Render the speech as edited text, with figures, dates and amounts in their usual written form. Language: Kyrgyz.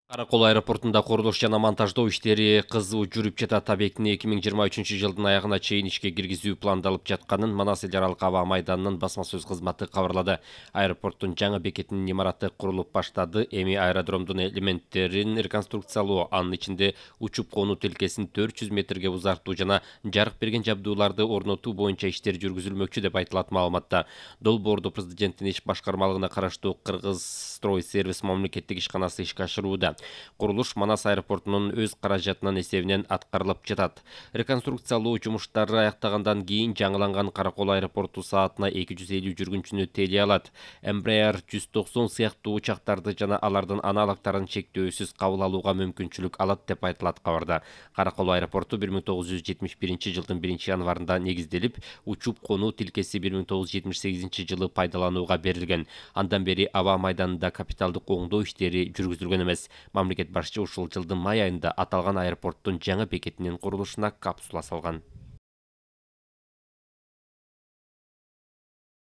Каракол аэропортунда курулуш жана монтаждоо иштери кызуу жүрүп жатат. Объектини 2023 жылдын аягына чейин ишке киргизүү пландалып жатканын Манас эл аралык аба майданынын басма сөз кызматы кабарлады. Аэропорттун жаңы бекетинин имараты курулуп баштады. Эми аэродромдун элементтерин реконструкциялоо, анын ичинде учуп конуу тилкесин 400 метрге узартуу жана жарык берген жабдууларды орнотуу боюнча иштер жүргүзүлмөкчү деп айтылат маалыматта. Долбоорду президенттин иш башкармалыгына караштуу Кыргыз строй сервис мамлекеттик ишканасы ишке ашырууда. Курулуш Манас аэропортунун өз каражатынын эсебинен аткарылып жатат. Реконструкциялоо жумуштары аяктагандан кийин жаңыланган Каракол аэропорту саатына 250 жүргүнчүнү тейлей алат. Embraer 190 сыяктуу учактарды жана алардын аналогдорун чектөөсүз кабыл алууга мүмкүнчүлүк алат деп айтылат кабарда. Каракол аэропорту 1971 жылдын 1 январында негизделип, учуп конуу тилкеси 1978 жылы пайдаланууга берилген. Андан бери аба майданында капиталдык оңдоо иштери жүргүзүлгөн эмес. Мамлекет башчы ушул жылдын май айында аталган аэропорттун жаңы бекетинин курулушуна капсула салган.